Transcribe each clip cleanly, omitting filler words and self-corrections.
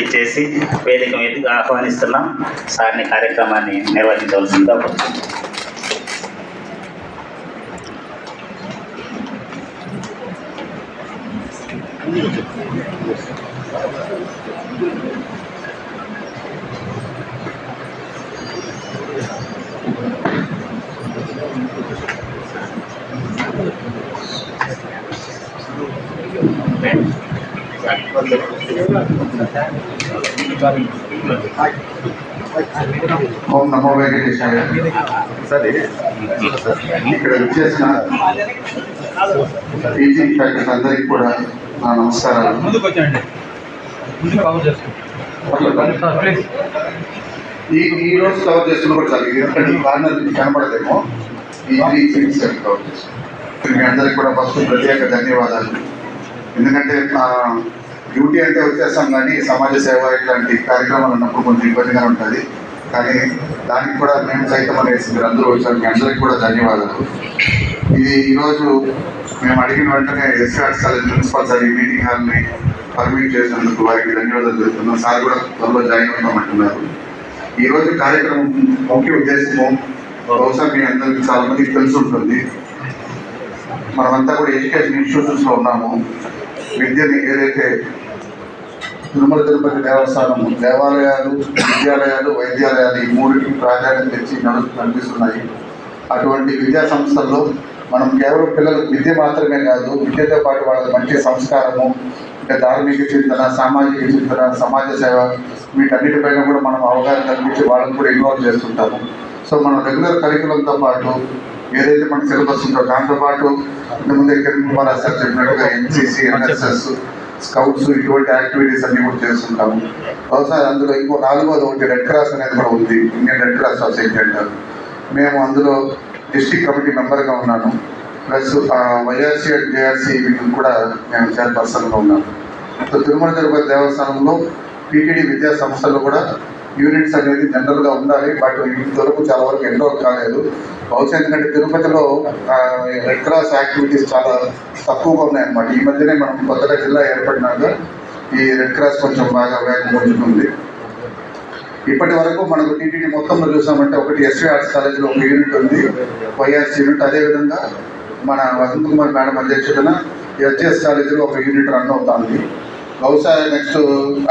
ఇచ్చేసి వేదిక మీదకి ఆహ్వానిస్తున్నాం. సార్ని కార్యక్రమాన్ని నిర్వహించవలసిందిగా కోరుతున్నాం. ఓం నమో వెంకటేశాయ. సరే, ఇక్కడ వచ్చేసిన పీజీ ఫ్యాకల్టీ అందరికీ కూడా నా నమస్కారాలు. ఈ రోజు కవర్ చేస్తున్న కూడా చాలు, ఎందుకంటే ఈ కార్నర్ కనపడదేమో. ఈ 3 సీట్స్ కవర్ చేస్తాం. మీ అందరికీ కూడా ఫస్ట్ ప్రత్యేక ధన్యవాదాలు. ఎందుకంటే డ్యూటీ అంటే వచ్చేస్తాం, కానీ సమాజ సేవ ఇట్లాంటి కార్యక్రమాలు ఉన్నప్పుడు కొంచెం ఇబ్బందిగా ఉంటుంది. కానీ దానికి కూడా మేము సైతం అనేసి మీరు అందరూ వచ్చారు. మీ అందరికీ కూడా ధన్యవాదాలు. ఇది ఈరోజు మేము అడిగిన వెంటనే ఎస్ఆర్ఎస్ కాలేజ్ ప్రిన్సిపాల్ సార్ ఈ మీటింగ్ హాల్ని పర్మిట్ చేసినందుకు వారికి ధన్యవాదాలు చెప్తున్నాం. సార్ కూడా త్వరలో జాయిన్ అవుతామంటున్నారు. ఈరోజు కార్యక్రమం ముఖ్య ఉద్దేశము బహుశా మీ అందరికీ చాలా మందికి తెలిసి ఉంటుంది. మనమంతా కూడా ఎడ్యుకేషన్ ఇన్స్టిట్యూషన్స్లో ఉన్నాము. విద్యని ఏదైతే తిరుమల తిరుపతి దేవస్థానము దేవాలయాలు, విద్యాలయాలు, వైద్యాలయాలు ఈ మూడింటికి ప్రాధాన్యత తెచ్చి నడిపిస్తున్నాయి. అటువంటి విద్యా సంస్థల్లో మనం కేవలం పిల్లలకు విద్య మాత్రమే కాదు, విద్యతో పాటు వాళ్ళకి మంచి సంస్కారము, అంటే ధార్మిక చింతన, సామాజిక చింతన, సమాజ సేవ, వీటన్నిటిపైన కూడా మనం అవగాహన కల్పించి వాళ్ళని కూడా ఇన్వాల్వ్ చేస్తుంటాము. సో మనం రెగ్యులర్ కరికులంతో పాటు ఏదైతే మన సిలబస్ ఉందో దాంతోపాటు ఇంతకుముందే కిరణ్ కుమార్ సార్ చెప్పినట్టుగా ఎన్సీసీ, ఎన్ఎస్ఎస్, స్కౌట్స్ ఇటువంటి యాక్టివిటీస్ అన్ని కూడా చేస్తుంటాము. బహుశా అందులో ఇంకో 4వది ఒకటి రెడ్ క్రాస్ అనేది కూడా ఉంది, ఇండియన్ రెడ్ క్రాస్ సొసైటీ అంటారు. మేము అందులో డిస్ట్రిక్ట్ కమిటీ మెంబర్గా ఉన్నాను. ప్లస్ వైఆర్సీ అండ్ జేఆర్సీ వీటికి కూడా మేము చైర్పర్సన్గా ఉన్నాను. సో తిరుమల తిరుపతి దేవస్థానంలో టీటీడీ విద్యా సంస్థలు కూడా యూనిట్స్ అనేది జనరల్గా ఉండాలి. బట్ ఇంతవరకు చాలా వరకు ఎన్రోల్ కాలేదు. బహుశా ఎందుకంటే తిరుపతిలో రెడ్ క్రాస్ యాక్టివిటీస్ చాలా తక్కువగా ఉన్నాయన్నమాట. ఈ మధ్యనే మనం కొత్తగా జిల్లా ఏర్పడినాక ఈ రెడ్ క్రాస్ కొంచెం బాగా వేగం పొందుతుంది. ఇప్పటి వరకు మనకు టీటీడీ మొత్తంలో చూసామంటే ఒకటి ఎస్వి ఆర్ట్స్ కాలేజీలో ఒక యూనిట్ ఉంది, వైఆర్సీ యూనిట్. అదేవిధంగా మన వసంత్ కుమార్ మేడం అధ్యక్షతన ఎస్జిఎస్ కాలేజీలో ఒక యూనిట్ రన్ అవుతుంది. బహుశా నెక్స్ట్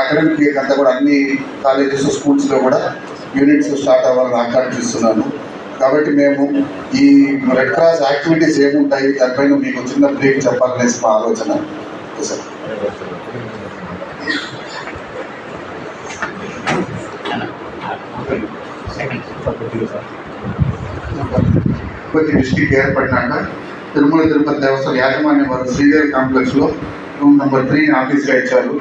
అకాడమిక్ ఇయర్ అంతా కూడా అన్ని కాలేజెస్, స్కూల్స్లో కూడా యూనిట్స్ స్టార్ట్ అవ్వాలని ఆకాంక్షిస్తున్నాను. కాబట్టి మేము ఈ రెడ్ క్రాస్ యాక్టివిటీస్ ఏముంటాయి దానిపైన మీకు చిన్న బ్రేక్ చెప్పాలనేసి మా ఆలోచన. తిరుపతి డిస్ట్రిక్ట్ ఏర్పడినాక తిరుమల తిరుపతి దేవస్థానం యాజమాన్యం వారు శ్రీదేవి కాంప్లెక్స్లో రూమ్ నెంబర్ 3 ఆఫీస్గా ఇచ్చారు.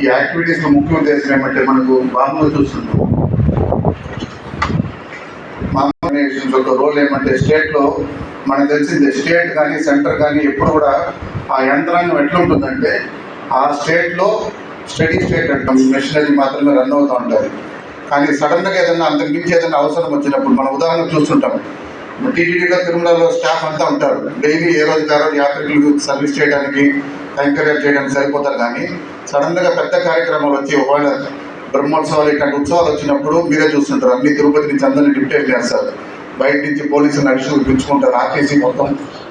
ఈ యాక్టివిటీస్లో ముఖ్య ఉద్దేశం ఏమంటే మనకు బాబులో చూస్తున్నాం ఆర్గనైజేషన్స్ యొక్క రోల్ ఏమంటే స్టేట్లో మనకు తెలిసిందే, స్టేట్ కానీ సెంటర్ కానీ ఎప్పుడు కూడా ఆ యంత్రాంగం ఎట్లా ఉంటుందంటే ఆ స్టేట్లో స్టడీ స్టేట్ అంటాం, మెషినరీ మాత్రమే రన్ అవుతూ ఉంటుంది. కానీ సడన్గా ఏదైనా అంతకుమించి ఏదైనా అవసరం వచ్చినప్పుడు మనం ఉదాహరణ చూస్తుంటాం. టీటీడీలో తిరుమలలో స్టాఫ్ అంతా ఉంటారు. డైలీ ఏ రోజు కారోజు యాత్రికులకు సర్వీస్ చేయడానికి, ఎంకరేజ్ చేయడానికి సరిపోతారు. కానీ సడన్గా పెద్ద కార్యక్రమాలు వచ్చి ఒకవేళ బ్రహ్మోత్సవాలు ఇట్లాంటి ఉత్సవాలు వచ్చినప్పుడు మీరే చూస్తుంటారు, అన్ని తిరుపతి నుంచి అందరినీ డిప్టేట్ చేస్తారు. బయట నుంచి పోలీసులను అడిషనల్ పిలుచుకుంటారు, ఆర్టీసీ మొత్తం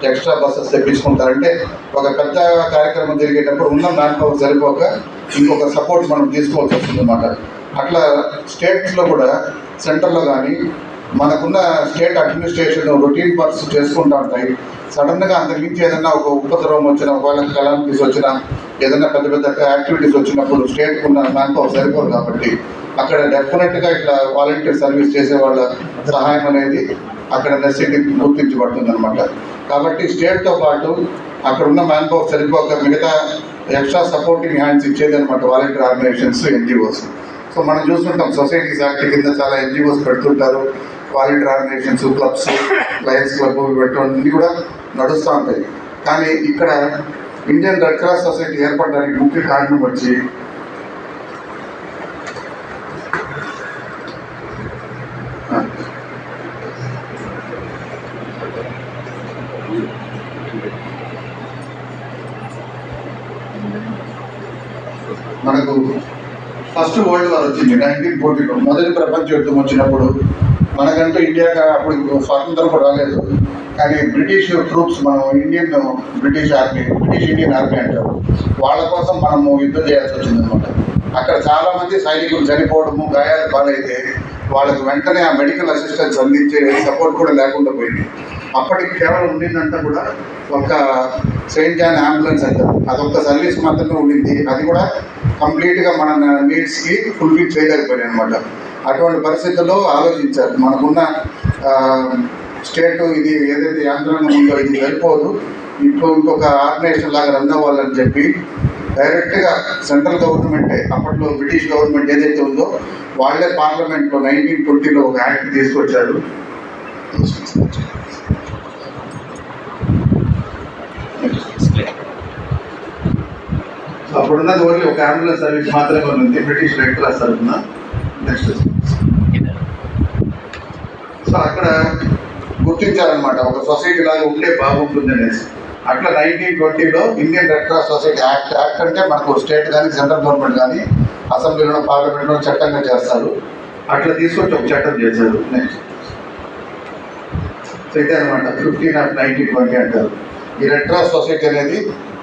ఎక్స్ట్రా బస్సెస్ తెప్పించుకుంటారు. అంటే ఒక పెద్ద కార్యక్రమం జరిగేటప్పుడు ఉన్న మ్యాన్ పవర్ సరిపోక ఇంకొక సపోర్ట్ మనం తీసుకోవాల్సి వస్తుంది అన్నమాట. అట్లా స్టేట్స్లో కూడా సెంటర్లో కానీ మనకున్న స్టేట్ అడ్మినిస్ట్రేషన్ రొటీన్ వర్క్స్ చేసుకుంటూ ఉంటాయి. సడన్గా అంతకుమించి ఏదైనా ఒక ఉపద్రవం వచ్చినా, ఒకవేళ కలామిటీస్ వచ్చినా, ఏదైనా పెద్ద పెద్ద యాక్టివిటీస్ వచ్చినప్పుడు స్టేట్కి ఉన్న మ్యాన్ పవర్ సరిపోదు. కాబట్టి అక్కడ డెఫినెట్గా ఇట్లా వాలంటీర్ సర్వీస్ చేసే వాళ్ళ సహాయం అనేది అక్కడ నెసిటీ గుర్తించబడుతుంది అనమాట. కాబట్టి స్టేట్తో పాటు అక్కడ ఉన్న మ్యాన్ పవర్ సరిపోక మిగతా ఎక్స్ట్రా సపోర్టింగ్ హ్యాండ్స్ ఇచ్చేది అనమాట వాలంటీర్ ఆర్గనైజేషన్స్, ఎన్జిఓస్. సో మనం చూస్తుంటాం సొసైటీస్ యాక్ట్ కింద చాలా ఎన్జిఓస్ పెడుతుంటారు, volunteer organisations, clubs, lions club ఇవన్నీ కూడా నడుస్తూ ఉంటాయి. కానీ ఇక్కడ ఇండియన్ రెడ్ క్రాస్ సొసైటీ ఏర్పడడానికి ముఖ్య కారణం వచ్చి మనకు ఫస్ట్ వరల్డ్ వార్ వచ్చింది 1940లో. మొదటి ప్రపంచ యుద్ధం వచ్చినప్పుడు మనకంటూ ఇండియాగా అప్పుడు స్వాతంత్రం కూడా రాలేదు, కానీ బ్రిటిష్ ట్రూప్స్, మనం బ్రిటిష్ ఇండియన్ ఆర్మీ అంటారు, వాళ్ళ కోసం మనము యుద్ధం చేయాల్సి వచ్చిందనమాట. అక్కడ చాలామంది సైనికులు చనిపోవడము, గాయాలు పాలైతే వాళ్ళకి వెంటనే ఆ మెడికల్ అసిస్టెన్స్ అందించే సపోర్ట్ కూడా లేకుండా పోయింది. అప్పటికి కేవలం ఉండిందంతా కూడా ఒక సెయింట్ జాన్ అంబులెన్స్ అంటారు, అదొక సర్వీస్ మాత్రమే ఉండింది. అది కూడా కంప్లీట్గా మన నీడ్స్కి ఫుల్ఫిల్ చేయలేకపోయాయి అనమాట. అటువంటి పరిస్థితుల్లో ఆలోచించారు, మనకున్న స్టేట్ ఇది ఏదైతే యాంత్రాంగం ఉందో ఇది సరిపోదు, ఇప్పుడు ఇంకొక ఆర్గనైజేషన్ లాగా రన్ అవ్వాలని చెప్పి డైరెక్ట్గా సెంట్రల్ గవర్నమెంటే, అప్పట్లో బ్రిటిష్ గవర్నమెంట్ ఏదైతే ఉందో వాళ్ళే పార్లమెంట్లో 1920లో ఒక యాక్ట్ తీసుకొచ్చారు. అప్పుడున్నది ఓన్లీ ఒక అంబులెన్స్ సర్వీస్ మాత్రమే ఉంది బ్రిటిష్ రెడ్ క్రాస్ తరఫున. నెక్స్ట్ సో అక్కడ గుర్తించారనమాట, ఒక సొసైటీ లాగా ఉంటే బాగుంటుంది అనేసి. అట్లా 1920లో Indian Red Cross society act అంటే మనకు స్టేట్ కానీ సెంట్రల్ గవర్నమెంట్ కానీ అసెంబ్లీలో పార్లమెంట్లో చట్టంగా చేస్తారు. అట్లా తీసుకొచ్చి ఒక చట్టం చేశారు. నెక్స్ట్ ఇదే అనమాట 15/1920 అంటారు. ఈ రెడ్ క్రాస్ సొసైటీ అనేది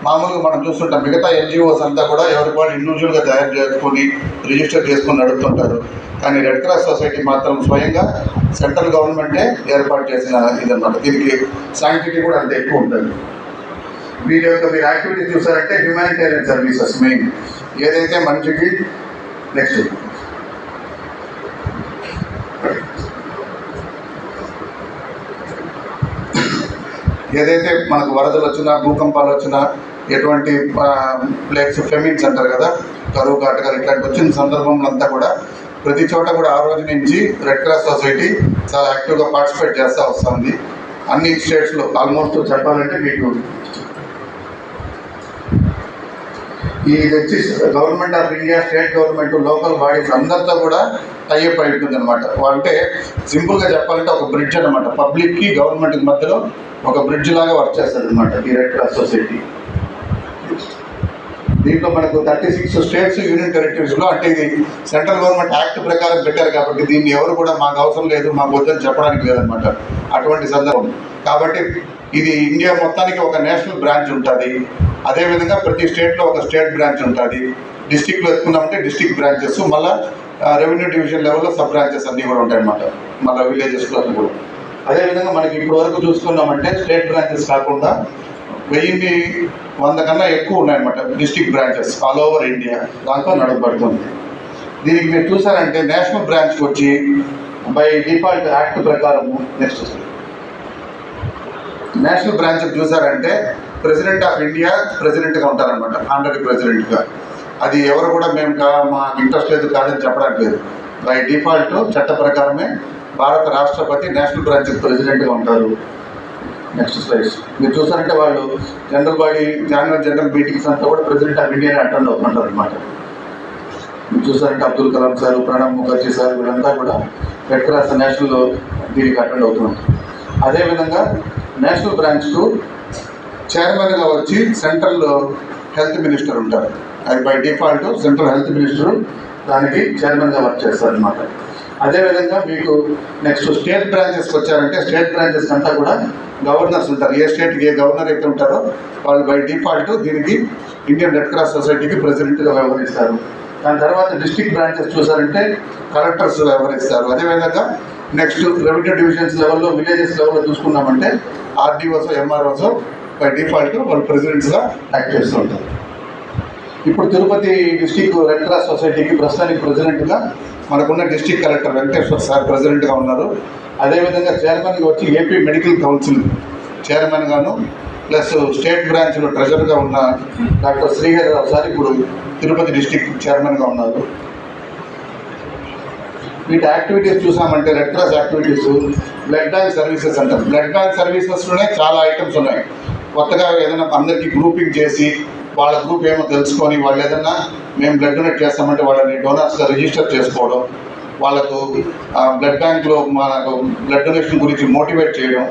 మామూలుగా మనం చూస్తుంటాం, మిగతా ఎన్జిఓస్ అంతా కూడా ఎవరికి వాళ్ళు ఇండివిజువల్గా తయారు చేసుకొని రిజిస్టర్ చేసుకొని నడుపుతుంటారు. కానీ రెడ్ క్రాస్ సొసైటీ మాత్రం స్వయంగా సెంట్రల్ గవర్నమెంటే ఏర్పాటు చేసిన ఇదన్నమాట. దీనికి శాంక్టిటీ కూడా అంత ఎక్కువ ఉంటుంది. మీరు యాక్టివిటీ చూసారంటే హ్యూమానిటేరియన్ సర్వీసెస్ మెయిన్ ఏదైతే మనిషికి. నెక్స్ట్ ఏదైతే మనకు వరదలు వచ్చినా, భూకంపాలు వచ్చినా, ఎటువంటి ప్లేగ్స్, ఫెమిన్స్ అంటారు కదా, కరువు కాటకాలు ఇట్లాంటి వచ్చిన సందర్భంలో అంతా కూడా ప్రతి చోట కూడా ఆ రోజు నుంచి రెడ్ క్రాస్ సొసైటీ చాలా యాక్టివ్గా పార్టిసిపేట్ చేస్తూ వస్తుంది. అన్ని స్టేట్స్లో ఆల్మోస్ట్ చెప్పాలంటే మీకు ఇది వచ్చి government of India, state government, local bodies అందరితో కూడా టైఅప్ అయి ఉంటుంది అనమాట. అంటే సింపుల్గా చెప్పాలంటే ఒక బ్రిడ్జ్ అనమాట, పబ్లిక్కి గవర్నమెంట్కి మధ్యలో ఒక బ్రిడ్జ్ లాగా వర్క్ చేస్తుంది అనమాట ఈ రెడ్ క్రాస్ సొసైటీ. దీంట్లో మనకు 36 స్టేట్స్, యూనియన్ టెరిటరీస్లో, అంటే ఇది సెంట్రల్ గవర్నమెంట్ యాక్ట్ ప్రకారం పెట్టారు కాబట్టి దీన్ని ఎవరు కూడా మాకు అవసరం లేదు, మాకు వద్దని చెప్పడానికి లేదనమాట అటువంటి సందర్భం. కాబట్టి ఇది ఇండియా మొత్తానికి ఒక నేషనల్ బ్రాంచ్ ఉంటుంది. అదేవిధంగా ప్రతి స్టేట్లో ఒక స్టేట్ బ్రాంచ్ ఉంటుంది. డిస్టిక్లో ఎత్తుకున్నామంటే డిస్టిక్ బ్రాంచెస్, మళ్ళీ రెవెన్యూ డివిజన్ లెవెల్లో సబ్ బ్రాంచెస్ అన్నీ కూడా ఉంటాయన్నమాట, మళ్ళీ విలేజెస్లో కూడా. అదేవిధంగా మనకి ఇప్పటి వరకు చూసుకున్నామంటే స్టేట్ బ్రాంచెస్ కాకుండా 1000 కన్నా ఎక్కువ ఉన్నాయన్నమాట district branches all over India, దాంతో నడపబడుతుంది. దీనికి మీరు చూసారంటే నేషనల్ బ్రాంచ్కి వచ్చి బై డిఫాల్ట్ యాక్ట్ ప్రకారము, నెక్స్ట్ నేషనల్ బ్రాంచ్ చూసారంటే ప్రెసిడెంట్ ఆఫ్ ఇండియా ప్రెసిడెంట్గా ఉంటారనమాట, ఆనరీ ప్రెసిడెంట్గా. అది ఎవరు కూడా మేము మాకు ఇంట్రెస్ట్ లేదు కాదని చెప్పడానికి లేదు. బై డిఫాల్ట్ చట్ట ప్రకారమే భారత రాష్ట్రపతి నేషనల్ బ్రాంచ్కి ప్రెసిడెంట్గా ఉంటారు. నెక్స్ట్ స్లైడ్స్ మీరు చూసారంటే వాళ్ళు జనరల్ మీటింగ్స్ అంతా కూడా ప్రెసిడెంట్ ఆఫ్ ఇండియాని అటెండ్ అవుతుంటారు అనమాట. మీరు చూసారంటే అబ్దుల్ కలాం సార్, ప్రణబ్ ముఖర్జీ సార్, వీళ్ళంతా కూడా రెడ్ క్రాస్ నేషనల్ దీనికి అటెండ్ అవుతుంటారు. అదేవిధంగా నేషనల్ బ్రాంచ్కు చైర్మన్గా వచ్చి సెంట్రల్ హెల్త్ మినిస్టర్ ఉంటారు. అది by default central health minister దానికి చైర్మన్గా వర్క్ చేస్తారనమాట. అదేవిధంగా మీకు నెక్స్ట్ స్టేట్ బ్రాంచెస్కి వచ్చారంటే స్టేట్ బ్రాంచెస్ అంతా కూడా గవర్నర్స్ ఉంటారు. ఏ స్టేట్కి ఏ గవర్నర్ అయితే ఉంటారో వాళ్ళు బై డిఫాల్ట్ దీనికి ఇండియన్ రెడ్ క్రాస్ సొసైటీకి ప్రెసిడెంట్గా వ్యవహరిస్తారు. దాని తర్వాత డిస్ట్రిక్ట్ బ్రాంచెస్ చూసారంటే కలెక్టర్స్ వ్యవహరిస్తారు. అదేవిధంగా నెక్స్ట్ రెవెన్యూ డివిజన్స్ లెవెల్లో, విలేజెస్ లెవెల్లో చూసుకున్నామంటే ఆర్డీఓస్, ఎంఆర్ఓస్ బై డిఫాల్ట్ వాళ్ళు ప్రెసిడెంట్స్గా యాక్ట్ చేస్తూ ఉంటారు. ఇప్పుడు తిరుపతి డిస్టిక్ రెడ్ క్రాస్ సొసైటీకి ప్రస్తుతానికి ప్రెసిడెంట్గా మనకున్న డిస్టిక్ కలెక్టర్ వెంకటేశ్వర సార్ ప్రెసిడెంట్గా ఉన్నారు. అదేవిధంగా చైర్మన్గా వచ్చి ఏపీ మెడికల్ కౌన్సిల్ చైర్మన్గాను, ప్లస్ స్టేట్ బ్రాంచ్లో ట్రెజరర్గా ఉన్న డాక్టర్ శ్రీహరిరావు సార్ ఇప్పుడు తిరుపతి డిస్టిక్ చైర్మన్గా ఉన్నారు. వీటి యాక్టివిటీస్ చూసామంటే red cross activities, blood bank services అంటారు. బ్లడ్ బ్యాంక్ సర్వీసెస్లోనే చాలా ఐటమ్స్ ఉన్నాయి. కొత్తగా ఏదైనా అందరికీ గ్రూపింగ్ చేసి వాళ్ళ గ్రూప్ ఏమో తెలుసుకొని వాళ్ళు ఏదైనా మేము బ్లడ్ డొనేట్ చేస్తామంటే వాళ్ళని డోనర్స్గా రిజిస్టర్ చేసుకోవడం, వాళ్ళకు బ్లడ్ బ్యాంక్లో మనకు బ్లడ్ డొనేషన్ గురించి మోటివేట్ చేయడం.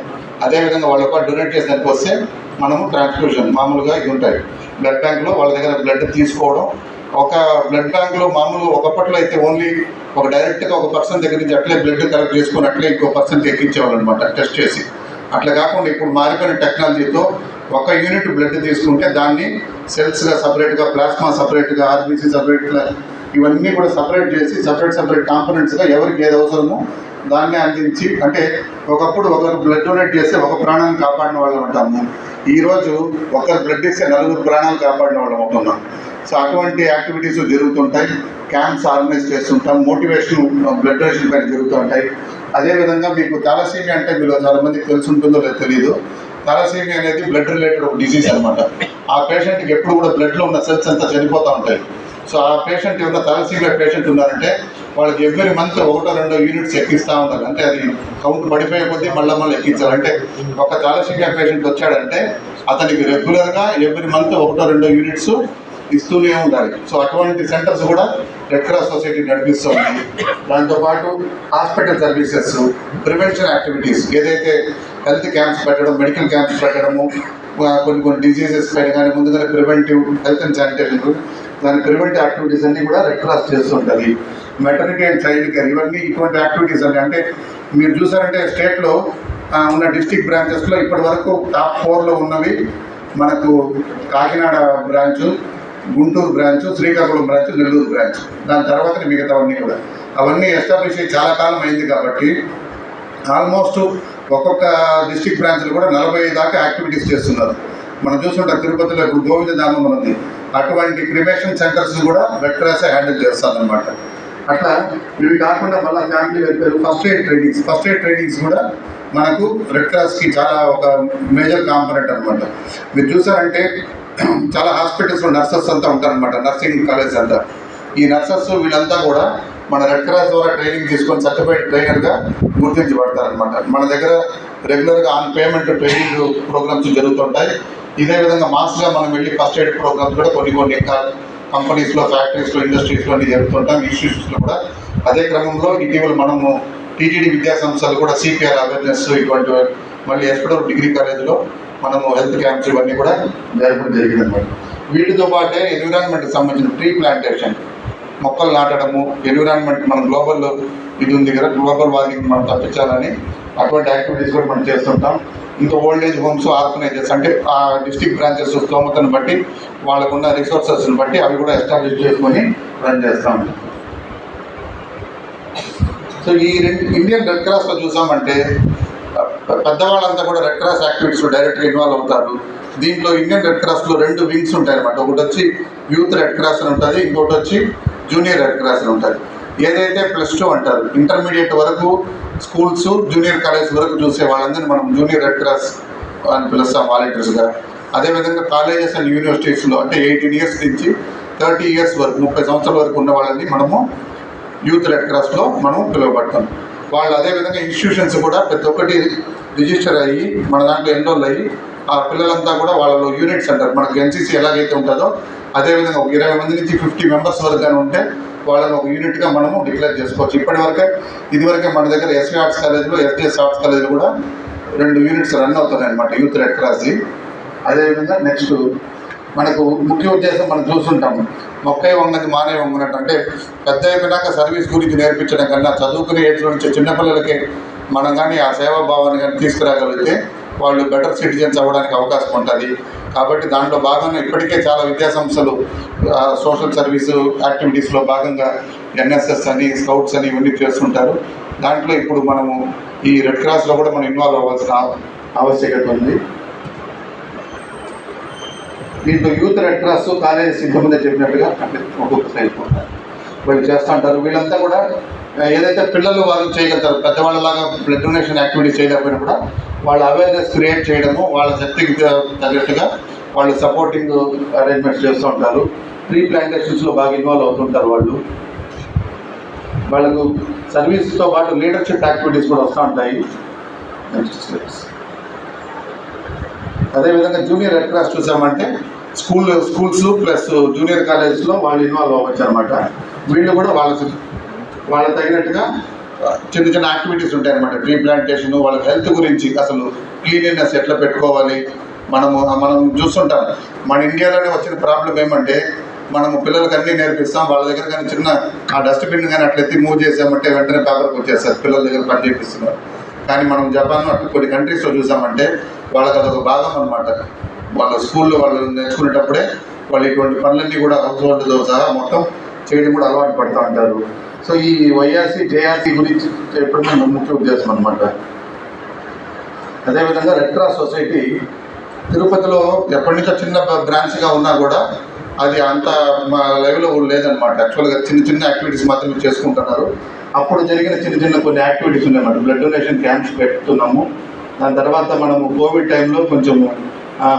అదేవిధంగా వాళ్ళు ఒక డొనేట్ చేసేదానికి వస్తే మనము ట్రాన్స్ఫ్యూజన్ మామూలుగా ఇది ఉంటాయి బ్లడ్ బ్యాంక్లో వాళ్ళ దగ్గర బ్లడ్ తీసుకోవడం, ఒక బ్లడ్ బ్యాంక్లో మామూలు ఒకప్పట్లో అయితే ఓన్లీ ఒక డైరెక్ట్గా ఒక పర్సన్ దగ్గర నుంచి అట్లే బ్లడ్ కలెక్ట్ చేసుకుని అట్లే ఇంకో పర్సన్కి ఎక్కించేవాళ్ళు అనమాట టెస్ట్ చేసి. అట్లా కాకుండా ఇప్పుడు మారిపోయిన టెక్నాలజీతో ఒక యూనిట్ బ్లడ్ తీసుకుంటే దాన్ని సెల్స్గా సపరేట్గా, ప్లాస్మా సపరేట్గా, ఆర్బీసీ సపరేట్గా, ఇవన్నీ కూడా సపరేట్ చేసి సపరేట్ కాంపోనెంట్స్గా ఎవరికి ఏది అవసరమో దాన్ని అందించి, అంటే ఒకప్పుడు ఒకరు బ్లడ్ డొనేట్ చేస్తే ఒక ప్రాణాన్ని కాపాడిన వాళ్ళం ఉంటాము, ఈరోజు ఒకరు బ్లడ్ ఇస్తే 4 ప్రాణాలు కాపాడిన వాళ్ళం అవుతున్నాం. సో అటువంటి యాక్టివిటీస్ జరుగుతుంటాయి, క్యాంప్స్ ఆర్గనైజ్ చేస్తుంటాం, మోటివేషన్ బ్లడ్ డొనేషన్ పైన జరుగుతుంటాయి. అదేవిధంగా మీకు థాలసీమియా అంటే మీరు చాలా మందికి తెలిసి ఉంటుందో లేదో తెలియదు. థాలసీమియా అనేది బ్లడ్ రిలేటెడ్ ఒక డిసీజ్ అనమాట. ఆ పేషెంట్కి ఎప్పుడు కూడా బ్లడ్లో ఉన్న సెల్స్ అంతా చనిపోతూ ఉంటాయి. సో ఆ పేషెంట్ ఏమన్నా థాలసీమియా పేషెంట్ ఉన్నారంటే వాళ్ళకి ఎవ్రీ మంత్ 1-2 యూనిట్స్ ఎక్కిస్తూ ఉంటారు. అంటే అది కౌంట్ పడిపోయే కొద్దీ మళ్ళీ ఎక్కించాలి. అంటే ఒక థాలసీమియా పేషెంట్ వచ్చాడంటే అతనికి రెగ్యులర్గా ఎవ్రీ మంత్ 1-2 యూనిట్స్ ఇస్తూనే ఉండాలి. సో అటువంటి సెంటర్స్ కూడా రెడ్ క్రాస్ సొసైటీ నడిపిస్తుంది. దాంతోపాటు హాస్పిటల్ సర్వీసెస్, ప్రివెన్షన్ యాక్టివిటీస్, ఏదైతే హెల్త్ క్యాంప్స్ పెట్టడం, మెడికల్ క్యాంప్స్ పెట్టడము, కొన్ని డిసీజెస్ పైన కానీ ముందుగానే ప్రివెంటివ్ హెల్త్ అండ్ శానిటేషన్, దాని ప్రివెంటివ్ యాక్టివిటీస్ అన్నీ కూడా రెడ్ క్రాస్ చేస్తుంటుంది. మెటర్నిటీ అండ్ చైల్డ్ కేర్, ఇవన్నీ ఇటువంటి యాక్టివిటీస్ అండి. అంటే మీరు చూసారంటే స్టేట్లో ఉన్న డిస్ట్రిక్ట్ బ్రాంచెస్లో ఇప్పటి వరకు టాప్ 4లో ఉన్నవి మనకు Kakinada branch, Guntur branch, Srikakulam branch, Nellore branch. దాని తర్వాత మిగతావన్నీ కూడా అవన్నీ ఎస్టాబ్లిష్ అయ్యి చాలా కాలం అయింది కాబట్టి ఆల్మోస్ట్ ఒక్కొక్క డిస్ట్రిక్ట్ బ్రాంచ్లు కూడా 40 దాకా యాక్టివిటీస్ చేస్తున్నారు. మనం చూస్తుంటాం తిరుపతిలో ఇప్పుడు గోవిందధామం ఉంది, అటువంటి క్రిమేషన్ సెంటర్స్ కూడా రెడ్ క్రాస్ హ్యాండిల్ చేస్తారనమాట. అట్లా ఇవి కాకుండా మళ్ళీ family welfare, first aid trainings కూడా మనకు రెడ్ క్రాస్కి చాలా ఒక మేజర్ కాంపొనెంట్ అనమాట. మీరు చూసారంటే చాలా హాస్పిటల్స్లో నర్సెస్ అంతా ఉంటారనమాట, నర్సింగ్ కాలేజ్ అంతా. ఈ నర్సెస్ వీళ్ళంతా కూడా మన రెడ్ క్రాస్ ద్వారా ట్రైనింగ్ తీసుకొని సర్టిఫైడ్ ట్రైనర్గా గుర్తించబడతారనమాట. మన దగ్గర రెగ్యులర్గా ఆన్ పేమెంట్ ట్రైనింగ్ ప్రోగ్రామ్స్ జరుగుతుంటాయి. ఇదే విధంగా మాస్గా మనం వెళ్ళి ఫస్ట్ ఎయిడ్ ప్రోగ్రామ్స్ కూడా కొన్ని కంపెనీస్లో, ఫ్యాక్టరీస్లో, ఇండస్ట్రీస్లో అన్ని జరుగుతుంటాం, ఇన్స్టిట్యూట్స్లో కూడా. అదే క్రమంలో ఇటీవల మనము టీటీడీ విద్యా సంస్థలు కూడా సిపిఆర్ అవేర్నెస్ ఇటువంటి, మళ్ళీ ఎస్పడూర్ డిగ్రీ కాలేజీలో మనము హెల్త్ క్యాంప్స్ ఇవన్నీ కూడా జరపడం జరిగిందన్నమాట. వీటితో పాటే ఎన్విరాన్మెంట్కి సంబంధించిన ట్రీ ప్లాంటేషన్, మొక్కలు నాటడము, ఎన్విరాన్మెంట్ మనం గ్లోబల్ ఇది ఉంది కదా, గ్లోబల్ వార్మింగ్ మనం తప్పించాలని అటువంటి యాక్టివిటీస్ కూడా మనం చేస్తుంటాం. ఇంకా ఓల్డ్ ఏజ్ హోమ్స్, ఆర్గనైజర్స్, అంటే ఆ డిస్ట్రిక్ట్ బ్రాంచెస్ స్తోమతను బట్టి వాళ్ళకున్న రిసోర్సెస్ని బట్టి అవి కూడా ఎస్టాబ్లిష్ చేసుకొని రన్ చేస్తాం. సో ఈ ఇండియన్ రెడ్ క్రాస్లో చూసామంటే పెద్దవాళ్ళంతా కూడా రెడ్ క్రాస్ యాక్టివిటీస్లో డైరెక్ట్గా ఇన్వాల్వ్ అవుతారు. దీంట్లో ఇండియన్ రెడ్ క్రాస్లో 2 వింగ్స్ ఉంటాయి అనమాట. ఒకటి వచ్చి యూత్ రెడ్ క్రాస్ అని ఉంటుంది, ఇంకోటి వచ్చి జూనియర్ రెడ్ క్రాస్ అని ఉంటుంది. ఏదైతే +2 అంటారు, ఇంటర్మీడియట్ వరకు స్కూల్స్, జూనియర్ కాలేజ్ వరకు చూసే వాళ్ళందరినీ మనం జూనియర్ రెడ్ క్రాస్ అని పిలుస్తాం వాలంటీర్స్గా. అదేవిధంగా కాలేజెస్ అండ్ యూనివర్సిటీస్లో అంటే 18 ఇయర్స్ నుంచి 30 ఇయర్స్ వరకు, 30 సంవత్సరాల వరకు ఉన్న వాళ్ళని మనము యూత్ రెడ్ క్రాస్లో మనం పిలువబడతాం. వాళ్ళు అదేవిధంగా ఇన్స్టిట్యూషన్స్ కూడా ప్రతి ఒక్కటి రిజిస్టర్ అయ్యి మన దాంట్లో ఎన్రోల్ అయ్యి ఆ పిల్లలంతా కూడా వాళ్ళలో యూనిట్స్ అంటారు. మనకు ఎన్సీసీ ఎలాగైతే ఉంటుందో అదేవిధంగా ఒక 20 మంది నుంచి 50 మెంబర్స్ వరకు కానీ ఉంటే వాళ్ళని ఒక యూనిట్గా మనము డిక్లేర్ చేసుకోవచ్చు. ఇదివరకే మన దగ్గర ఎస్వి ఆర్ట్స్ కాలేజ్లో, ఎస్డిఎస్ ఆర్ట్స్ కాలేజ్లో కూడా 2 యూనిట్స్ రన్ అవుతున్నాయి అనమాట యూత్ రెడ్ క్రాస్ది. అదేవిధంగా నెక్స్ట్ మనకు ముఖ్య ఉద్దేశం మనం చూస్తుంటాము, మొక్కై వంగది మానే వంగనట్టు. అంటే పెద్ద అయిపోయినాక సర్వీస్ గురించి నేర్పించడం కన్నా చదువుకునే ఏజ్లో నుంచి చిన్నపిల్లలకి మనం కానీ ఆ సేవాభావాన్ని కానీ తీసుకురాగలిగితే వాళ్ళు బెటర్ సిటిజన్స్ అవ్వడానికి అవకాశం ఉంటుంది. కాబట్టి దాంట్లో భాగంగా ఇప్పటికే చాలా విద్యాసంస్థలు సోషల్ సర్వీసు యాక్టివిటీస్లో భాగంగా ఎన్ఎస్ఎస్ అని, స్కౌట్స్ అని ఇవన్నీ చేస్తుంటారు. దాంట్లో ఇప్పుడు మనము ఈ రెడ్ క్రాస్లో కూడా మనం ఇన్వాల్వ్ అవ్వాల్సిన ఆవశ్యకత ఉంది. దీంట్లో యూత్ రెడ్ క్రాస్ కాలేజెస్ ఇంతకుముందే చెప్పినట్టుగా అంటే ఒక్కొక్క సైడ్ వీళ్ళు చేస్తూ ఉంటారు. వీళ్ళంతా కూడా ఏదైతే పిల్లలు వాళ్ళు చేయగలుగుతారు, పెద్దవాళ్ళలాగా బ్లడ్ డొనేషన్ యాక్టివిటీస్ చేయలేకపోయినా కూడా వాళ్ళ అవేర్నెస్ క్రియేట్ చేయడము, వాళ్ళ శక్తికి తగ్గట్టుగా వాళ్ళు సపోర్టింగ్ అరేంజ్మెంట్స్ చేస్తూ ఉంటారు. ట్రీ ప్లాంటేషన్స్లో బాగా ఇన్వాల్వ్ అవుతుంటారు. వాళ్ళకు సర్వీస్తో పాటు లీడర్షిప్ యాక్టివిటీస్ కూడా వస్తూ ఉంటాయి. అదేవిధంగా జూనియర్ రెడ్ క్రాస్ చూసామంటే స్కూల్స్ ప్లస్ జూనియర్ కాలేజెస్లో వాళ్ళు ఇన్వాల్వ్ అవ్వచ్చు అనమాట. వీళ్ళు కూడా వాళ్ళ తగినట్టుగా చిన్న యాక్టివిటీస్ ఉంటాయి అనమాట. ట్రీ ప్లాంటేషన్, వాళ్ళ హెల్త్ గురించి, అసలు క్లీన్లీనెస్ ఎట్లా పెట్టుకోవాలి. మనం చూస్తుంటాం మన ఇండియాలోనే వచ్చిన ప్రాబ్లం ఏమంటే మనము పిల్లలకి అన్నీ నేర్పిస్తాం. వాళ్ళ దగ్గర కానీ చిన్న ఆ డస్ట్బిన్ కానీ అట్లా ఎత్తి మూవ్ చేసామంటే వెంటనే పేపర్కి వచ్చేస్తారు, పిల్లల దగ్గర పని చేపిస్తున్నారు. కానీ మనం జపాన్ అట్లా కొన్ని కంట్రీస్లో చూసామంటే వాళ్ళకి అదొక భాగం అనమాట. వాళ్ళ స్కూల్లో వాళ్ళు నేర్చుకునేటప్పుడే వాళ్ళు ఇటువంటి పనులన్నీ కూడా హౌస్ హోల్డ్తో సహా మొత్తం చేయడం కూడా అలవాటు పడుతూ ఉంటారు. సో ఈ వైఆర్సీ జేఆర్సీ గురించి చెప్పడం మన ముఖ్య ఉద్దేశం అనమాట. అదేవిధంగా రెడ్ క్రాస్ సొసైటీ తిరుపతిలో ఎప్పటి నుంచో చిన్న బ్రాంచ్గా ఉన్నా కూడా అది అంత మా లెవెల్లో లేదనమాట. యాక్చువల్గా చిన్న చిన్న యాక్టివిటీస్ మాత్రమే చేసుకుంటున్నారు. అప్పుడు జరిగిన చిన్న చిన్న కొన్ని యాక్టివిటీస్ ఉన్నాయన్నమాట. బ్లడ్ డొనేషన్ క్యాంప్స్ పెడుతున్నాము. దాని తర్వాత మనము కోవిడ్ టైంలో కొంచెం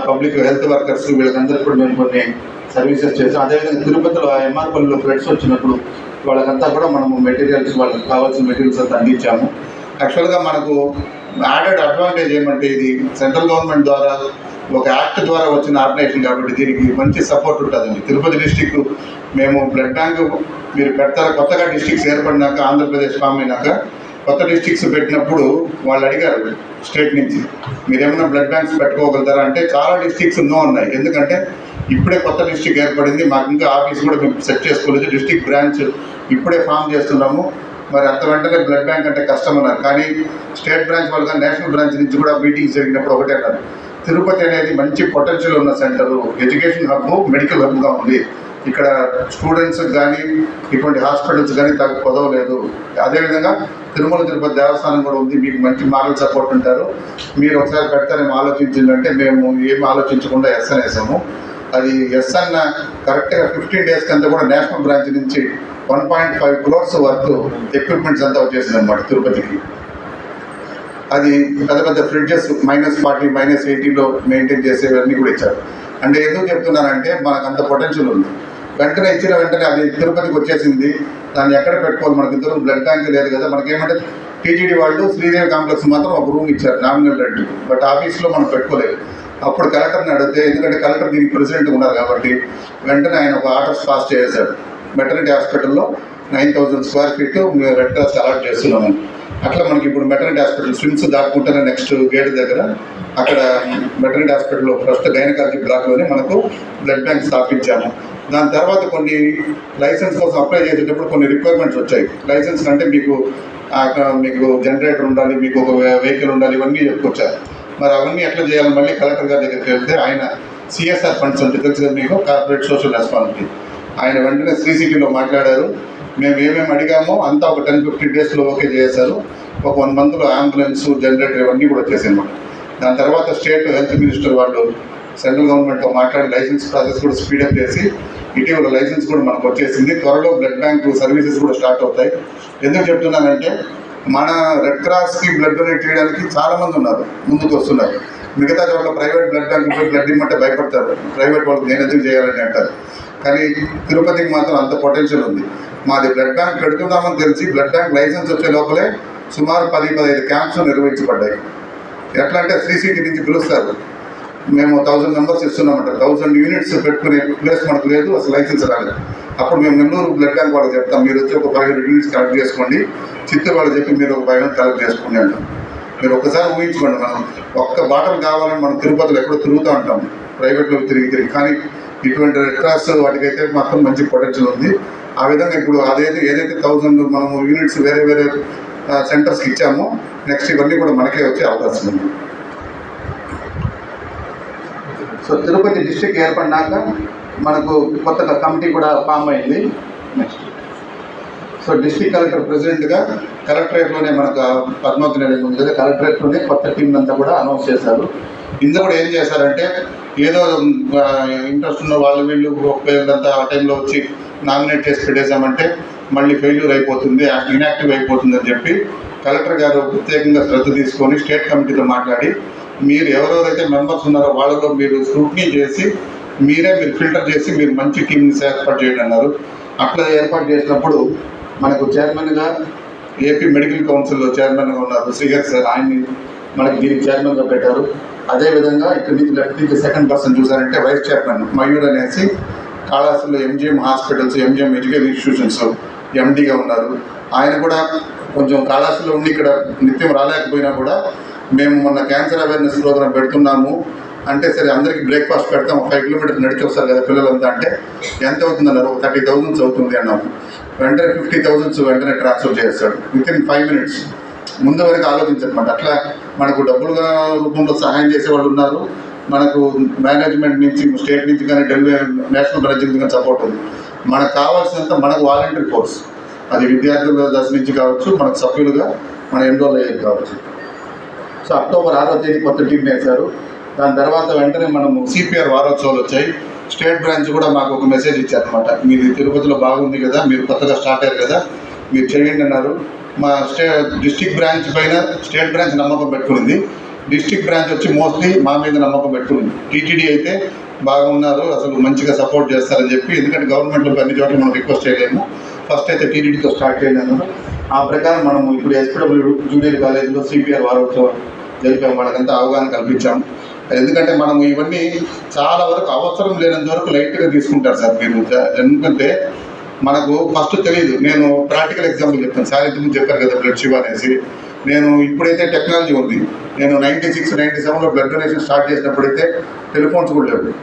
పబ్లిక్ హెల్త్ వర్కర్స్ వీళ్ళకందరికీ కూడా మేము కొన్ని సర్వీసెస్ చేసాం. అదేవిధంగా తిరుపతిలో ఎంఆర్పల్లిలో ఫ్లడ్స్ వచ్చినప్పుడు వాళ్ళకంతా కూడా మనము మెటీరియల్స్, వాళ్ళకి కావాల్సిన మెటీరియల్స్ అంతా అందించాము. యాక్చువల్గా మనకు యాడెడ్ అడ్వాంటేజ్ ఏమంటే ఇది సెంట్రల్ గవర్నమెంట్ ద్వారా ఒక యాక్ట్ ద్వారా వచ్చిన ఆర్గనైజేషన్ కాబట్టి దీనికి మంచి సపోర్ట్ ఉంటుందండి. తిరుపతి డిస్టిక్ మేము బ్లడ్ బ్యాంక్ మీరు పెడతారా, కొత్తగా డిస్ట్రిక్ట్స్ ఏర్పడినాక ఆంధ్రప్రదేశ్ ఫామ్ అయినాక కొత్త డిస్ట్రిక్ట్స్ పెట్టినప్పుడు వాళ్ళు అడిగారు స్టేట్ నుంచి మీరేమైనా బ్లడ్ బ్యాంక్స్ పెట్టుకోగలుగుతారా అంటే చాలా డిస్ట్రిక్ట్స్ నో ఉన్నాయి. ఎందుకంటే ఇప్పుడే కొత్త డిస్ట్రిక్ట్ ఏర్పడింది, మాకు ఇంకా ఆఫీస్ కూడా మేము సెట్ చేసుకోలేదు, డిస్ట్రిక్ట్ బ్రాంచ్ ఇప్పుడే ఫామ్ చేస్తున్నాము, మరి అంత వెంటనే బ్లడ్ బ్యాంక్ అంటే కష్టం అన్నారు. కానీ స్టేట్ బ్రాంచ్ వాళ్ళు కానీ నేషనల్ బ్రాంచ్ నుంచి కూడా మీటింగ్స్ జరిగినప్పుడు ఒకటే అన్నారు, తిరుపతి అనేది మంచి పొటెన్షియల్ ఉన్న సెంటరు, ఎడ్యుకేషన్ హబ్, మెడికల్ హబ్గా ఉంది. ఇక్కడ స్టూడెంట్స్ కానీ ఇటువంటి హాస్పిటల్స్ కానీ తగ్గ కొదవలేదు. అదేవిధంగా తిరుమల తిరుపతి దేవస్థానం కూడా ఉంది, మీకు మంచి మారల్ సపోర్ట్ ఉంటారు, మీరు ఒకసారి పెడతారేమో ఆలోచించిందంటే మేము ఏమి ఆలోచించకుండా ఎస్ అనేసాము. అది ఎస్ అన్న కరెక్ట్గా 15 days కంతా కూడా నేషనల్ బ్రాంచ్ నుంచి 1.5 crores వర్త్ ఎక్విప్మెంట్స్ అంతా వచ్చేసింది అనమాట తిరుపతికి. అది పెద్ద పెద్ద ఫ్రిడ్జెస్ -40 -80లో మెయింటైన్ చేసేవన్నీ కూడా ఇచ్చారు. అంటే ఎందుకు చెప్తున్నానంటే మనకు అంత పొటెన్షియల్ ఉంది. వెంటనే ఇచ్చిన వెంటనే అది తిరుపతికి వచ్చేసింది, దాన్ని ఎక్కడ పెట్టుకోవాలి, మనకి ఇద్దరు బ్లడ్ బ్యాంక్ లేదు కదా. మనకేమంటే టీటీడీ వాళ్ళు శ్రీదేవి కాంప్లెక్స్ మాత్రం ఒక రూమ్ ఇచ్చారు నామినల్ రెంట్, బట్ ఆఫీస్లో మనం పెట్టుకోలేదు. అప్పుడు కలెక్టర్ని అడిగితే, ఎందుకంటే కలెక్టర్ దీనికి ప్రెసిడెంట్ ఉన్నారు కాబట్టి వెంటనే ఆయన ఒక ఆర్డర్స్ పాస్ చేశాడు. మెటర్నిటీ హాస్పిటల్లో 9000 square feet Red Cross allot చేస్తున్నామని. అట్లా మనకి ఇప్పుడు మెటర్నిటీ హాస్పిటల్ స్విమ్స్ దాటుకుంటేనే నెక్స్ట్ గేట్ దగ్గర అక్కడ మెటర్నిటీ హాస్పిటల్లో ఫస్ట్ గైనకాలజీ బ్లాక్లోనే మనకు బ్లడ్ బ్యాంక్ స్థాపించాము. దాని తర్వాత కొన్ని లైసెన్స్ కోసం అప్లై చేసేటప్పుడు కొన్ని రిక్వైర్మెంట్స్ వచ్చాయి. లైసెన్స్ అంటే మీకు జనరేటర్ ఉండాలి, మీకు ఒక వెహికల్ ఉండాలి, ఇవన్నీ చెప్పుకొచ్చారు. మరి అవన్నీ ఎట్లా చేయాలి, మళ్ళీ కలెక్టర్ గారి దగ్గరికి వెళ్తే ఆయన సిఎస్ఆర్ ఫండ్స్ అంటే తెలుసు కదా మీకు, కార్పొరేట్ సోషల్ రెస్పాన్సిబిలిటీ, ఆయన వెంటనే శ్రీసిటీలో మాట్లాడారు. మేము ఏమేమి అడిగామో అంతా ఒక 10-15 daysలో ఓకే చేశారు. ఒక 1 monthలో అంబులెన్స్, జనరేటర్ ఇవన్నీ కూడా వచ్చేసాయి. దాని తర్వాత స్టేట్ హెల్త్ మినిస్టర్ వాళ్ళు సెంట్రల్ గవర్నమెంట్తో మాట్లాడి లైసెన్స్ ప్రాసెస్ కూడా స్పీడప్ చేసి ఇటీవల లైసెన్స్ కూడా మనకు వచ్చేసింది. త్వరలో బ్లడ్ బ్యాంక్ సర్వీసెస్ కూడా స్టార్ట్ అవుతాయి. ఎందుకు చెప్తున్నానంటే మన రెడ్ క్రాస్కి బ్లడ్ డొనేట్ చేయడానికి చాలామంది ఉన్నారు, ముందుకు వస్తున్నారు. మిగతా చోట్ల ప్రైవేట్ బ్లడ్ బ్యాంక్ బ్లడ్ ఇమ్మంటే భయపడతారు, ప్రైవేట్ వాళ్ళకి నేను ఎందుకు చేయాలని అంటారు. కానీ తిరుపతికి మాత్రం అంత పొటెన్షియల్ ఉంది. మాది బ్లడ్ బ్యాంక్ పెడుతున్నామని తెలిసి బ్లడ్ బ్యాంక్ లైసెన్స్ వచ్చే లోపలే సుమారు 10-15 క్యాంప్స్ నిర్వహించబడ్డాయి. ఎట్లా అంటే శ్రీసిటీ నుంచి పిలుస్తారు, మేము 1000 members ఇస్తున్నామంటారు, 1000 units పెట్టుకునే ప్లేస్ మనకు లేదు, అసలు లైసెన్స్ రాలేదు. అప్పుడు మేము నెల్లూరు బ్లడ్ బ్యాంక్ వాళ్ళకి చెప్తాం, మీరు వచ్చి ఒక 500 units కలెక్ట్ చేసుకోండి, చిత్తూరు వాళ్ళకి చెప్పి మీరు ఒక 500 కలెక్ట్ చేసుకోండి అంటాం. మీరు ఒక్కసారి ఊహించుకోండి, మనం ఒక్క బాటలు కావాలని మనం తిరుపతిలో ఎక్కడో తిరుగుతూ ఉంటాం, ప్రైవేట్లో తిరిగి. కానీ ఇటువంటి రెడ్ క్రాస్ వాటికైతే మాత్రం మంచి పొటెన్షియల్ ఉంది. ఆ విధంగా ఇప్పుడు ఏదైతే 1000 మనము యూనిట్స్ వేరే సెంటర్స్కి ఇచ్చామో నెక్స్ట్ ఇవన్నీ కూడా మనకే వచ్చే అవకాశం ఉంది. సో తిరుపతి డిస్ట్రిక్ట్ ఏర్పడినాక మనకు కొత్త కమిటీ కూడా ఫామ్ అయింది. నెక్స్ట్ సో డిస్ట్రిక్ట్ కలెక్టర్ ప్రెసిడెంట్గా కలెక్టరేట్లోనే మనకు పద్మావతి నిలయం ఉంది కదా, కలెక్టరేట్లోనే కొత్త టీం అంతా కూడా అనౌన్స్ చేశారు. ఇందులో కూడా ఏం చేశారంటే ఏదో ఇంట్రెస్ట్ ఉన్న వాళ్ళు వీళ్ళు అంతా ఆ టైంలో వచ్చి నామినేట్ చేసి పెట్టేశామంటే మళ్ళీ ఫెయిల్యూర్ అయిపోతుంది, ఇన్యాక్టివ్ అయిపోతుంది అని చెప్పి కలెక్టర్ గారు ప్రత్యేకంగా శ్రద్ధ తీసుకొని స్టేట్ కమిటీతో మాట్లాడి మీరు ఎవరెవరైతే మెంబర్స్ ఉన్నారో వాళ్ళలో మీరు స్క్రూటినీ చేసి మీరు ఫిల్టర్ చేసి మీరు మంచి టీంని ఏర్పాటు చేయండి అన్నారు. అట్లా ఏర్పాటు చేసినప్పుడు మనకు చైర్మన్గా ఏపీ మెడికల్ కౌన్సిల్లో చైర్మన్గా ఉన్నారు శ్రీహర్ సార్, ఆయన్ని మనకి దీనికి చైర్మన్గా పెట్టారు. అదేవిధంగా ఇక్కడ నుంచి లెఫ్ట్ నుంచి సెకండ్ పర్సన్ చూసారంటే వైస్ చైర్మన్ మయూర్ అనేసి కాళాస్త్రిలో MGM hospitals, MGM education institutions ఎండీగా ఉన్నారు. ఆయన కూడా కొంచెం కాళాస్త్రిలో ఉండి ఇక్కడ నిత్యం రాలేకపోయినా కూడా మేము మొన్న క్యాన్సర్ అవేర్నెస్ ప్రోగ్రాం పెడుతున్నాము, అంటే సరే అందరికీ బ్రేక్ఫాస్ట్ పెడతాం, 5 కిలోమీటర్స్ నడిచి వస్తారు కదా పిల్లలంతా, అంటే ఎంత అవుతుంది అన్నారు, 30,000 అవుతుంది అన్నాము. వెంటనే 50,000 వెంటనే ట్రాన్స్ఫర్ చేస్తాడు వితిన్ 5 minutes. ముందు వరకు ఆలోచించనమాట. అట్లా మనకు డబ్బులుగా రూపంలో సహాయం చేసే వాళ్ళు ఉన్నారు, మనకు మేనేజ్మెంట్ నుంచి, స్టేట్ నుంచి కానీ, ఢిల్లీ నేషనల్ బ్రాంచ్ నుంచి కానీ సపోర్ట్ ఉంది. మనకు కావాల్సినంత మనకు వాలంటరీ కోర్స్, అది విద్యార్థుల దశ నుంచి కావచ్చు, మనకు సభ్యులుగా మనం ఎన్రోల్ అయ్యేది కావచ్చు. సో అక్టోబర్ 6వ తేదీ కొత్త టీం వేశారు. దాని తర్వాత వెంటనే మనము సిపిఆర్ వారోత్సవాలు వచ్చాయి. స్టేట్ బ్రాంచ్ కూడా మాకు ఒక మెసేజ్ ఇచ్చారనమాట, మీది తిరుపతిలో బాగుంది కదా, మీరు కొత్తగా స్టార్ట్ అయ్యారు కదా, మీరు చేయండి అన్నారు. మా డిస్టిక్ బ్రాంచ్ పైన స్టేట్ బ్రాంచ్ నమ్మకం పెట్టుకుంది, డిస్టిక్ బ్రాంచ్ వచ్చి మోస్ట్లీ మా మీద నమ్మకం పెట్టుకుంది. టీటీడీ అయితే బాగున్నారు, అసలు మంచిగా సపోర్ట్ చేస్తారని చెప్పి, ఎందుకంటే గవర్నమెంట్లో అన్ని చోట్ల మనం రిక్వెస్ట్ చేయలేము, ఫస్ట్ అయితే టీటీడీతో స్టార్ట్ చేయలేదు. ఆ ప్రకారం మనము ఇప్పుడు ఎస్పీడబ్ల్యూ జూనియర్ కాలేజీలో సిపిఆర్ వారోత్సవం జరిపాము, వాళ్ళకంతా అవగాహన కల్పించాము. ఎందుకంటే మనం ఇవన్నీ చాలా వరకు అవసరం లేనంత వరకు లైట్గా తీసుకుంటారు సార్ మీరు. ఎందుకంటే మనకు ఫస్ట్ తెలియదు. నేను ప్రాక్టికల్ ఎగ్జాంపుల్ చెప్తాను సార్, ఇంతకుముందు చెప్పారు కదా బ్లడ్ షివ్ అనేసి. నేను ఇప్పుడైతే టెక్నాలజీ ఉంది, నేను 96, 97లో బ్లడ్ డొనేషన్ స్టార్ట్ చేసినప్పుడైతే టెలిఫోన్స్ కూడా లేవు,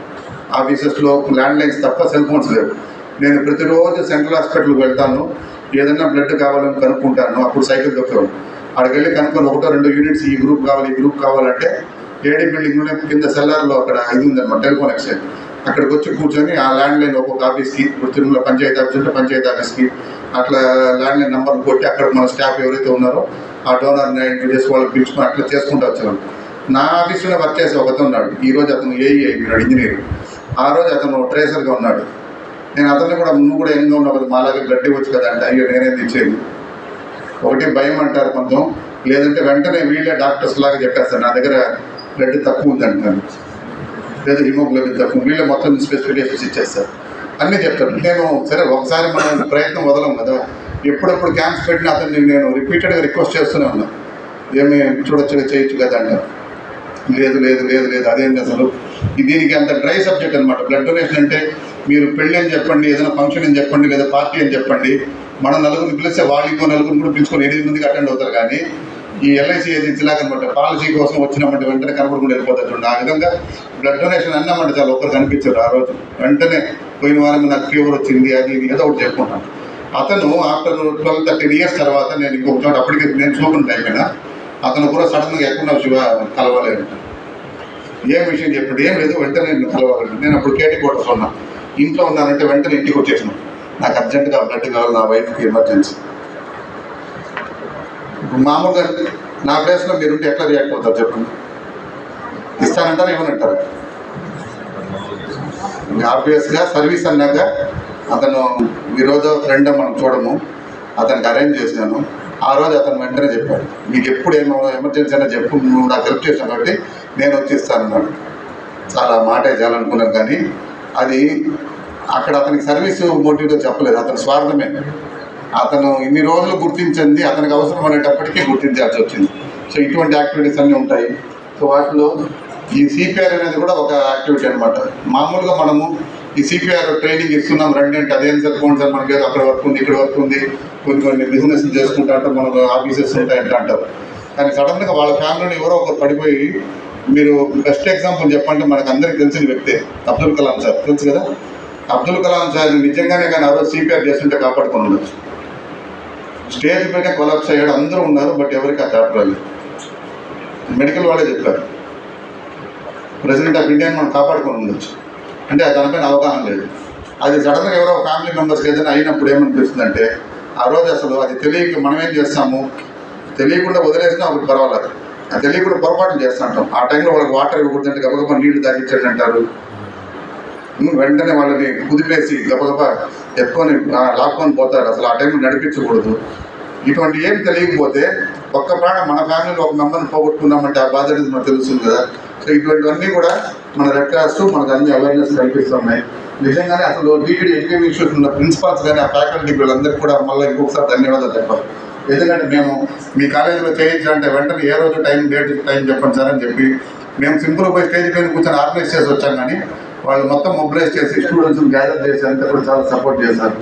ఆఫీసెస్లో ల్యాండ్లైన్స్ తప్ప సెల్ ఫోన్స్ లేవు. నేను ప్రతిరోజు సెంట్రల్ హాస్పిటల్కి వెళ్తాను, ఏదైనా బ్లడ్ కావాలని కనుక్కుంటాను. అప్పుడు సైకిల్ దొక్కరు, అక్కడికి వెళ్ళి కనుక్కొని 1-2 యూనిట్స్ ఈ గ్రూప్ కావాలి, ఈ గ్రూప్ కావాలంటే ఏడీ బిల్డింగ్లోనే కింద సెల్లార్లో అక్కడ ఇది ఉందన్నమాట టెలిఫోన్ ఎక్స్చేంజ్. అక్కడికి వచ్చి కూర్చొని ఆ ల్యాండ్లైన్ ఒక్కొక్క ఆఫీస్కి, ఇప్పుడు తిరుమల పంచాయతీ ఆఫీస్ ఉంటే పంచాయతీ ఆఫీస్కి అట్లా ల్యాండ్లైన్ నెంబర్లు కొట్టి అక్కడ మన స్టాఫ్ ఎవరైతే ఉన్నారో ఆ డోనర్ని ఇంట్రొడ్యూస్ వాళ్ళకి పిలుచుకొని అట్లా చేసుకుంటూ వచ్చాను. నా ఆఫీస్లోనే వర్క్ చేసే ఒకతో ఉన్నాడు, ఈరోజు అతను ఏఈ అయిపోయినాడు, ఇంజనీర్. ఆ రోజు అతను ట్రేసర్గా ఉన్నాడు. నేను అతన్ని కూడా, నువ్వు కూడా ఎంగా ఉన్నావు కదా, మాలాగే బ్లడ్ ఇవ్వచ్చు కదా అంటే, అయ్యో నేనేది ఇచ్చేది, ఒకటి భయం అంటారు కొంచెం, లేదంటే వెంటనే వీళ్ళే డాక్టర్స్ లాగా చెప్పేస్తారు నా దగ్గర బ్లడ్ తక్కువ ఉందంటాను, లేదా హిమోగ్లోబిన్ తక్కువ, వీళ్ళే మొత్తం స్పెసిఫికేషన్స్ ఇచ్చేస్తారు, అన్నీ చెప్తారు. నేను సరే ఒకసారి మనం ప్రయత్నం వదలం కదా, ఎప్పుడప్పుడు క్యాంప్స్ పెట్టిన అతన్ని నేను రిపీటెడ్గా రిక్వెస్ట్ చేస్తూనే ఉన్నాను, ఏమి చూడొచ్చుగా చేయొచ్చు కదా అంటారు. లేదు లేదు లేదు లేదు అదేంటి అసలు, దీనికి అంత డ్రై సబ్జెక్ట్ అనమాట. బ్లడ్ డొనేషన్ అంటే మీరు పెళ్ళి అని చెప్పండి, ఏదైనా ఫంక్షన్ అని చెప్పండి, లేదా పార్టీ అని చెప్పండి, మనం నలుగురిని పిలిస్తే వాళ్ళు ఇంకో నలుగురిని కూడా పిలుచుకొని 8 మందికి అటెండ్ అవుతారు. కానీ ఈ ఎల్ఐసి ఏజెన్సీ లాగా అనమాట, పాలసీ కోసం వచ్చినామంటే వెంటనే కనపడకుండా వెళ్ళిపోతారు చూడండి. ఆ విధంగా బ్లడ్ డొనేషన్ అన్నామంటే చాలా ఒక్కరు కనిపించారు. ఆ రోజు వెంటనే పోయిన వారం నాకు ఫీవర్ వచ్చింది, అది ఇది ఏదో ఒకటి చెప్పుకుంటాను. అతను ఆఫ్టర్ 12-13 years తర్వాత నేను ఇంకొక చోట, అప్పటికి నేను చూపుంటా అయిపోయినా, అతను కూడా సడన్గా ఎక్కడున్నా శివ కలవాలి, ఏం విషయం చెప్పండి, ఏం లేదు వెంటనే నేను కలవాలి. నేను అప్పుడు కేటీ క్వార్టర్స్ ఉన్నా, ఇంట్లో ఉన్నానంటే వెంటనే ఇంటికి వచ్చేసినాను, నాకు అర్జెంటుగా బ్లడ్ కావాలి, నా వైఫ్కి ఎమర్జెన్సీ. ఇప్పుడు మామూలుగా నా ప్లేస్లో మీరుంటే ఎట్లా రియాక్ట్ అవుతారు చెప్పండి, ఇస్తానంటారా ఏమనంటారా? ఆబ్వియస్గా సర్వీస్ అన్నాక అతను ఈరోజు ఫ్రెండ్ మనం చూడము, అతనికి అరేంజ్ చేశాను. ఆ రోజు అతను వెంటనే చెప్పాడు, మీకు ఎప్పుడు ఏమో ఎమర్జెన్సీ అయినా చెప్పు, నువ్వు నాకు హెల్ప్ చేసాను కాబట్టి నేను వచ్చి ఇస్తానన్నాడు. చాలా మాట చేయాలనుకున్నాను, కానీ అది అక్కడ అతనికి సర్వీస్ మోటివ్తో చెప్పలేదు, అతని స్వార్థమే. అతను ఇన్ని రోజులు గుర్తించింది అతనికి అవసరం అనేటప్పటికీ గుర్తించాల్సి వచ్చింది. సో ఇటువంటి యాక్టివిటీస్ అన్నీ ఉంటాయి. సో వాటిలో ఈ సిపిఆర్ అనేది కూడా ఒక యాక్టివిటీ అనమాట. మామూలుగా మనము ఈ సిపిఆర్ ట్రైనింగ్ ఇస్తున్నాం రండి అంటే, అదేం సరిపోండి సార్, మనకి అక్కడ వర్క్ ఉంది, ఇక్కడ వర్క్ ఉంది, కొన్ని బిజినెస్ చేసుకుంటా అంటే మనకు ఆఫీసెస్ ఉంటాయంటే అంటారు. కానీ సడన్గా వాళ్ళ ఫ్యామిలీని ఎవరో ఒకరు పడిపోయి, మీరు బెస్ట్ ఎగ్జాంపుల్ చెప్పంటే మనకు అందరికీ తెలిసిన వ్యక్తే అబ్దుల్ కలాం సార్, తెలుసు కదా. అబ్దుల్ కలాం సార్ నిజంగానే కానీ ఆ రోజు సిపిఆర్ చేస్తుంటే కాపాడుకొని ఉండొచ్చు. స్టేజ్ పైన కొలాప్స్ అయ్యాడు, అందరూ ఉన్నారు, బట్ ఎవరికి ఆ థాట్ రాలేదు. మెడికల్ వాళ్ళే చెప్పారు, ప్రెసిడెంట్ ఆఫ్ ఇండియాని మనం కాపాడుకొని ఉండొచ్చు అంటే దానిపైన అవగాహన లేదు. అది సడన్గా ఎవరో ఫ్యామిలీ మెంబర్స్కి ఏదైనా అయినప్పుడు ఏమనిపిస్తుంది అంటే, ఆ రోజు అసలు అది తెలియక మనం ఏం చేస్తాము, తెలియకుండా వదిలేసినా ఒకటి పర్వాలేదు, అది తెలియకుండా పొరపాటు చేస్తుంటాం. ఆ టైంలో వాళ్ళకి వాటర్ ఇవ్వకూడదంటే గబగబా నీళ్లు తాగించండి అంటారు, వెంటనే వాళ్ళని కుదిపేసి గబగబా ఎత్తుకొని లాక్కొని పోతారు. అసలు ఆ టైంలో నడిపించకూడదు. ఇటువంటి ఏం తెలియకపోతే ఒక్క ప్రాణం, మన ఫ్యామిలీలో ఒక మెంబర్ని పోగొట్టుకున్నామంటే ఆ బాధ అనేది మనకు తెలుస్తుంది కదా. సో ఇటువంటివన్నీ కూడా మన రెడ్ క్రాస్ మనకు అన్ని అవేర్నెస్ కల్పిస్తున్నాయి. నిజంగానే అసలు టీటీడీ ఎడ్యుకేషన్ ఇన్స్టిట్యూట్ ఉన్న ప్రిన్సిపాల్స్ కానీ ఆ ఫ్యాకల్టీ వీళ్ళందరికీ కూడా మళ్ళీ ఇంకొకసారి ధన్యవాదాలు చెప్పాలి. ఎందుకంటే మేము మీ కాలేజీలో చేయించాలంటే వెంటనే ఏ రోజు టైం చెప్పండి సార్ అని చెప్పి మేము సింపుల్గా పోయి స్టేజ్ పైన కూర్చొని ఆర్గనైజ్ చేసి వచ్చాం. కానీ వాళ్ళు మొత్తం మొబిలైజ్ చేసి స్టూడెంట్స్ని గ్యాదర్ చేసి అంతా కూడా చాలా సపోర్ట్ చేశారు.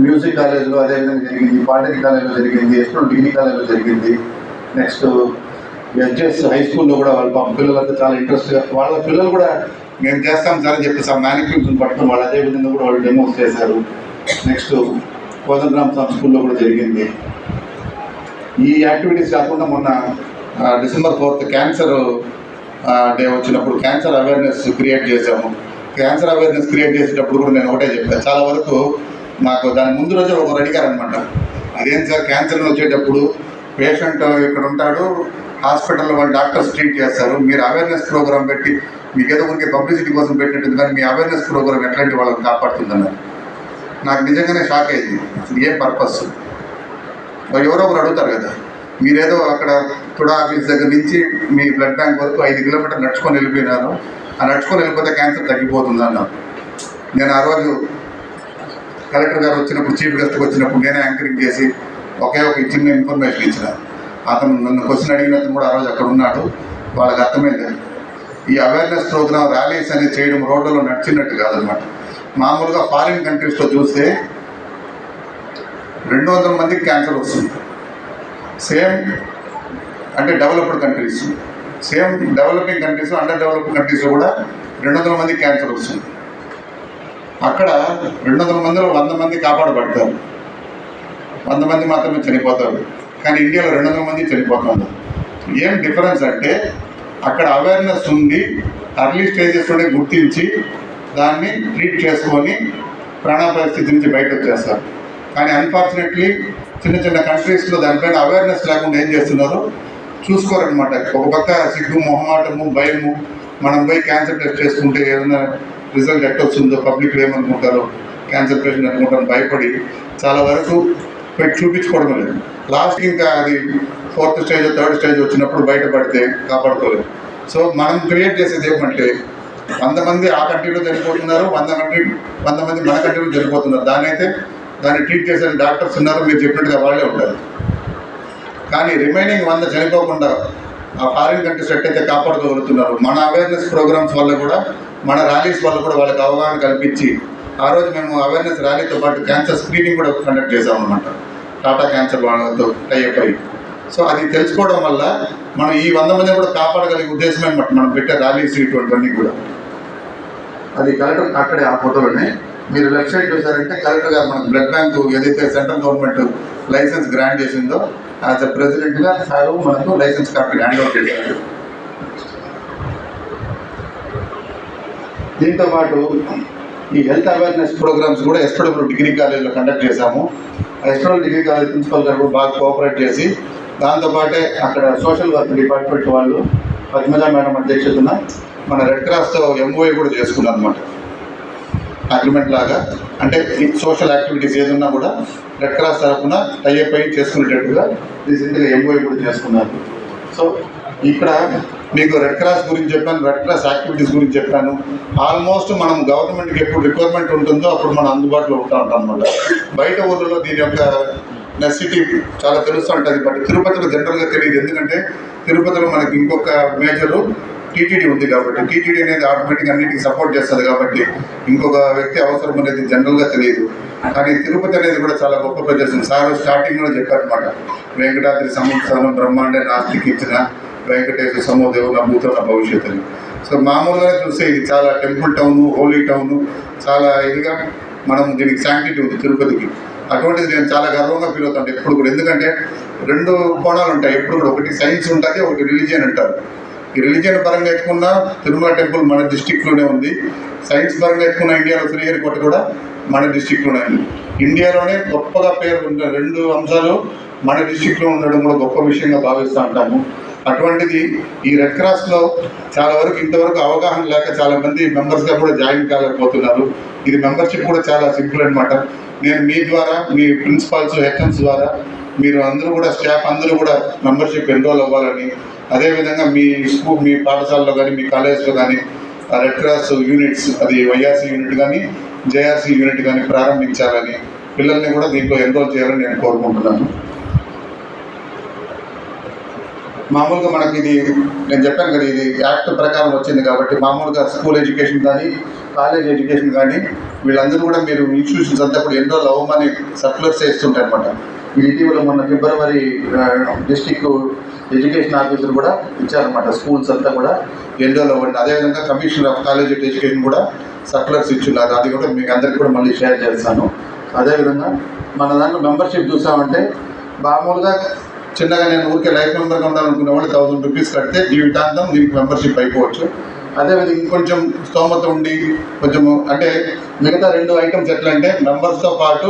మ్యూజిక్ కాలేజ్లో అదేవిధంగా జరిగింది, పాలిటెక్నిక్ కాలేజ్లో జరిగింది, ఎస్టూడెంట్ డిగ్రీ కాలేజ్లో జరిగింది. నెక్స్ట్ ఎస్జెస్ హై స్కూల్లో కూడా వాళ్ళ పాప పిల్లలంతా చాలా ఇంట్రెస్ట్గా వాళ్ళ పిల్లలు కూడా మేము చేస్తాం సార్ అని చెప్పి సార్ మ్యానిక్యూమ్స్ని పట్టుకుని వాళ్ళు అదే విధంగా కూడా వాళ్ళు డెమోస్ చేశారు. నెక్స్ట్ కోదండరామ్ సార్ స్కూల్లో కూడా జరిగింది. ఈ యాక్టివిటీస్ కాకుండా మొన్న December 4th క్యాన్సర్ డే వచ్చినప్పుడు క్యాన్సర్ అవేర్నెస్ క్రియేట్ చేశాము. క్యాన్సర్ అవేర్నెస్ క్రియేట్ చేసేటప్పుడు కూడా నేను ఒకటే చెప్పాను, చాలా వరకు మాకు దాని ముందు రోజే ఒకరు అడిగారనమాట, అదేం సార్ క్యాన్సర్ వచ్చేటప్పుడు పేషెంట్ ఇక్కడ ఉంటాడు, హాస్పిటల్లో వాళ్ళు డాక్టర్స్ ట్రీట్ చేస్తారు, మీరు అవేర్నెస్ ప్రోగ్రామ్ పెట్టి మీకు ఏదో ఊరికి పబ్లిసిటీ కోసం పెట్టినట్టు కానీ మీ అవేర్నెస్ ప్రోగ్రామ్ ఎట్లాంటి వాళ్ళని కాపాడుతుందన్నారు. నాకు నిజంగానే షాక్ అయింది. ఏం పర్పస్? ఎవరో ఒకరు అడుగుతారు కదా, మీరేదో అక్కడ తుడా ఆఫీస్ దగ్గర నుంచి మీ బ్లడ్ బ్యాంక్ వరకు 5 కిలోమీటర్లు నడుచుకొని వెళ్ళిపోయినారు, ఆ నడుచుకొని వెళ్ళిపోతే క్యాన్సర్ తగ్గిపోతుంది అన్నారు. నేను ఆ రోజు కలెక్టర్ గారు వచ్చినప్పుడు, చీఫ్ గెస్ట్కి వచ్చినప్పుడు నేనే యాంకరింగ్ చేసి ఒకే ఒక చిన్న ఇన్ఫర్మేషన్ ఇచ్చిన. అతను నన్ను క్వశ్చన్ అడిగినప్పుడు కూడా ఆ రోజు అక్కడ ఉన్నాడు. వాళ్ళకి అర్థమైంది ఈ అవేర్నెస్ ప్రోగ్రామ్ ర్యాలీస్ అనేది చేయడం రోడ్లలో నడిచినట్టు కాదనమాట. మామూలుగా ఫారిన్ కంట్రీస్లో చూస్తే 200 మందికి క్యాన్సర్ వస్తుంది. సేమ్ అంటే developed countries, same developing countries, under developed కంట్రీస్లో కూడా 200 మందికి క్యాన్సర్ వస్తుంది. అక్కడ 200 మందిలో 100 మంది కాపాడబడతారు, 100 మంది మాత్రమే చనిపోతారు. కానీ ఇండియాలో 200 మంది చనిపోతున్నారు. ఏం డిఫరెన్స్ అంటే అక్కడ అవేర్నెస్ ఉంది, అర్లీ స్టేజెస్లోనే గుర్తించి దాన్ని ట్రీట్ చేసుకొని ప్రాణాపాయ స్థితి నుంచి బయట వచ్చేస్తారు. కానీ అన్ఫార్చునేట్లీ చిన్న చిన్న కంట్రీస్లో దానిపైన అవేర్నెస్ లేకుండా ఏం చేస్తున్నారు చూసుకోరనమాట. ఒక పక్క సిగ్గు, మొహమాటము, భయము, మనం పోయి క్యాన్సర్ టెస్ట్ చేసుకుంటే ఏదైనా రిజల్ట్ ఎట్టొస్తుందో, పబ్లిక్ ఏమనుకుంటారో, క్యాన్సర్ పేషెంట్ అనుకుంటారో భయపడి చాలా వరకు పెట్టి చూపించుకోవడం లేదు. లాస్ట్ ఇంకా అది 4th స్టేజ్ 3rd స్టేజ్ వచ్చినప్పుడు బయటపడితే కాపాడుకోలేదు. సో మనం క్రియేట్ చేసేది ఏమంటే 100 మంది ఆ కంట్రీలో చనిపోతున్నారు, 100 మంది మన కంట్రీలో చనిపోతున్నారు. దాన్ని ట్రీట్ చేసే డాక్టర్స్ ఉన్నారు, మీరు చెప్పినట్టుగా వాళ్ళే ఉంటారు. కానీ రిమైనింగ్ 100 చనిపోకుండా ఆ ఫారిన్ కంట్రీస్ ఎట్టయితే కాపాడుకోగలుగుతున్నారు, మన అవేర్నెస్ ప్రోగ్రామ్స్ వల్ల కూడా, మన ర్యాలీస్ వల్ల కూడా వాళ్ళకి అవగాహన కల్పించి, ఆ రోజు మేము అవేర్నెస్ ర్యాలీతో పాటు క్యాన్సర్ స్క్రీనింగ్ కూడా కండక్ట్ చేసామన్నమాట, టాటా క్యాన్సర్ వాళ్ళతో టైఅప్ అయ్యి. సో అది తెలుసుకోవడం వల్ల మనం ఈ 100 మందిని కూడా కాపాడగలిగే ఉద్దేశమే అనమాట మనం పెట్టే ర్యాలీస్ ఇటువంటివన్నీ కూడా. అది కలెక్టర్ అక్కడే ఆ ఫోటోలోనే మీరు లెఫ్ట్ సైడ్ చూసారంటే కలెక్టర్ గారు మనకు బ్లడ్ బ్యాంక్ ఏదైతే సెంట్రల్ గవర్నమెంట్ లైసెన్స్ గ్రాంట్ చేసిందో యాజ్ అ ప్రెసిడెంట్గా సారు మనకు లైసెన్స్ కాపీ హ్యాండ్ ఓవర్ చేశారు. దీంతో పాటు ఈ హెల్త్ అవేర్నెస్ ప్రోగ్రామ్స్ కూడా ఎస్పడబ్ల్యూ డిగ్రీ కాలేజ్లో కండక్ట్ చేశాము. ఎస్పడబ్ల్యూ డిగ్రీ కాలేజ్ ప్రిన్సిపల్ గారు కూడా బాగా కోఆపరేట్ చేసి, దాంతోపాటే అక్కడ సోషల్ వర్క్ డిపార్ట్మెంట్ వాళ్ళు పద్మజ మేడం అధ్యక్షతన మన రెడ్ క్రాస్తో MOA కూడా చేసుకున్నారు అనమాట, అగ్రిమెంట్ లాగా. అంటే ఈ సోషల్ యాక్టివిటీస్ ఏదన్నా కూడా రెడ్ క్రాస్ తరఫున టైఅప్ అయ్యి చేసుకునేటట్టుగా రీసెంట్గా MOA కూడా చేసుకున్నారు. సో ఇక్కడ మీకు రెడ్ క్రాస్ గురించి చెప్పాను, రెడ్ క్రాస్ యాక్టివిటీస్ గురించి చెప్పాను. ఆల్మోస్ట్ మనం గవర్నమెంట్కి ఎప్పుడు రిక్వైర్మెంట్ ఉంటుందో అప్పుడు మనం అందుబాటులో ఉంటాం అనమాట. బయట ఊళ్ళలో దీని యొక్క నెసిటీ చాలా తెలుస్తూ ఉంటుంది, బట్ తిరుపతిలో జనరల్గా తెలియదు. ఎందుకంటే తిరుపతిలో మనకి ఇంకొక మేజరు టీటీడీ ఉంది కాబట్టి, టీటీడీ అనేది ఆటోమేటిక్గా అన్నిటికీ సపోర్ట్ చేస్తుంది కాబట్టి ఇంకొక వ్యక్తి అవసరం అనేది జనరల్గా తెలియదు. కానీ తిరుపతి అనేది కూడా చాలా గొప్ప ప్రదేశం. సార్ స్టార్టింగ్లో చెప్పారనమాట, వెంకటాద్రి సంస్థానం బ్రహ్మాండే నాస్తికి ఇచ్చిన వెంకటేశ్వర సమోదేవు నా భూతో నా భవిష్యత్తు అని. సో మామూలుగా చూస్తే ఇది చాలా టెంపుల్ టౌను, హోలీ టౌను, చాలా ఇదిగా మనం దీనికి శాంక్టిటీ ఉంది తిరుపతికి. అటువంటిది నేను చాలా గర్వంగా ఫీల్ అవుతాను ఎప్పుడు కూడా. ఎందుకంటే 2 కోణాలు ఉంటాయి ఎప్పుడు కూడా, ఒకటి సైన్స్ ఉంటుంది, ఒకటి రిలీజియన్ అంటారు. ఈ రిలీజియన్ పరంగా ఎత్తుకున్న తిరుమల టెంపుల్ మన డిస్టిక్లోనే ఉంది, సైన్స్ పరంగా ఎత్తుకున్న ఇండియాలో శ్రీహరికోట కూడా మన డిస్టిక్లోనే ఉంది. ఇండియాలోనే గొప్పగా పేరు ఉన్న 2 అంశాలు మన డిస్టిక్లో ఉండడం కూడా గొప్ప విషయంగా భావిస్తూ ఉంటాము. అటువంటిది ఈ రెడ్ క్రాస్లో చాలా వరకు ఇంతవరకు అవగాహన లేక చాలామంది మెంబర్స్గా కూడా జాయిన్ కాలేకపోతున్నారు. ఇది మెంబర్షిప్ కూడా చాలా సింపుల్ అనమాట. నేను మీ ద్వారా, మీ ప్రిన్సిపాల్స్, హెచ్ఎంస్ ద్వారా మీరు అందరూ కూడా, స్టాఫ్ అందరూ కూడా మెంబర్షిప్ ఎన్రోల్ అవ్వాలని, అదేవిధంగా మీ స్కూల్, మీ పాఠశాలలో కానీ, మీ కాలేజ్లో కానీ రెడ్ క్రాస్ యూనిట్స్, అది YRC యూనిట్ కానీ, JRC యూనిట్ కానీ ప్రారంభించాలని, పిల్లల్ని కూడా దీంట్లో ఎన్రోల్ చేయాలని నేను కోరుకుంటున్నాను. మామూలుగా మనకి ఇది నేను చెప్పాను కదా, ఇది యాక్ట్ ప్రకారం వచ్చింది కాబట్టి మామూలుగా స్కూల్ ఎడ్యుకేషన్ కానీ, కాలేజ్ ఎడ్యుకేషన్ కానీ వీళ్ళందరూ కూడా మీరు ఇన్స్టిట్యూషన్స్ అంతా కూడా ఎన్రోల్ అవ్వమని సర్క్యులర్స్ చేస్తుంటాయి అనమాట. ఇది ఇటీవల మొన్న ఫిబ్రవరి డిస్టిక్ ఎడ్యుకేషన్ ఆఫీసర్ కూడా ఇచ్చారనమాట. స్కూల్స్ అంతా కూడా ఎన్రోల్ అవ్వండి. అదేవిధంగా కమిషనర్ ఆఫ్ కాలేజ్ ఎడ్యుకేషన్ కూడా సర్కులర్స్ ఇచ్చున్నారు. అది కూడా మీకు అందరికీ కూడా మళ్ళీ షేర్ చేస్తాను. అదేవిధంగా మన దాంట్లో మెంబర్షిప్ చూసామంటే మామూలుగా చిన్నగా నేను ఊరికే లైఫ్ మెంబర్గా ఉండాలనుకునే వాళ్ళు 1000 రూపీస్ కడితే జీవితాంతం దీనికి మెంబర్షిప్ అయిపోవచ్చు. అదేవిధంగా ఇంకొంచెం స్తోమత ఉండి కొంచెము అంటే మిగతా 2 ఐటమ్స్ ఎట్లా అంటే మెంబర్స్తో పాటు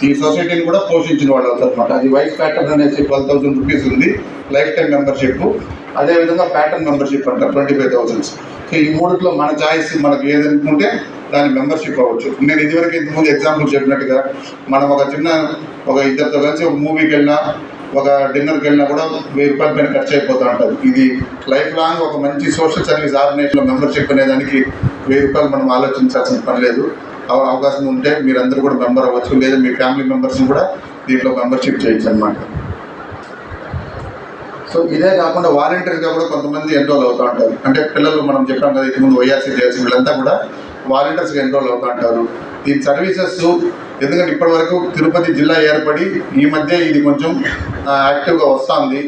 ఈ సొసైటీని కూడా పోషించిన వాళ్ళు అవుతారు అనమాట. అది వైస్ ప్యాటర్న్ అనేసి 12,000 రూపీస్ ఉంది లైఫ్ టైం మెంబర్షిప్. అదేవిధంగా ప్యాటర్న్ మెంబర్షిప్ అంటారు 25,000. సో ఈ మూడిట్లో మన చాయిస్ మనకు ఏదనుకుంటే దాని మెంబర్షిప్ అవ్వచ్చు. నేను ఇదివరకు ఇంతకుముందు ఎగ్జాంపుల్ చెప్పినట్టుగా మనం ఒక ఇద్దరితో కలిసి ఒక మూవీకి వెళ్ళినా ఒక డిన్నర్కి వెళ్ళినా కూడా 1000 రూపాయల పైన ఖర్చు అయిపోతూ ఉంటుంది. ఇది లైఫ్ లాంగ్ ఒక మంచి సోషల్ సర్వీస్ ఆర్గనైజేషన్లో మెంబర్షిప్ అనేదానికి 1000 రూపాయలు మనం ఆలోచించాల్సిన పని లేదు. అవకాశం ఉంటే మీరందరూ కూడా మెంబర్ అవ్వచ్చు, లేదా మీ ఫ్యామిలీ మెంబర్స్ని కూడా దీంట్లో మెంబర్షిప్ చేయొచ్చు అనమాట. సో ఇదే కాకుండా వాలంటీర్గా కూడా కొంతమంది ఎన్రోల్ అవుతూ ఉంటారు. అంటే పిల్లలు మనం చెప్పాం కదా ఇంతకుముందు వైఆర్సీ చేసి వీళ్ళంతా కూడా వాలంటీర్స్గా ఎన్రోల్ అవుతూ ఉంటారు. దీని సర్వీసెస్ ఎందుకంటే ఇప్పటివరకు తిరుపతి జిల్లా ఏర్పడి ఈ మధ్య ఇది కొంచెం యాక్టివ్గా వస్తుంది.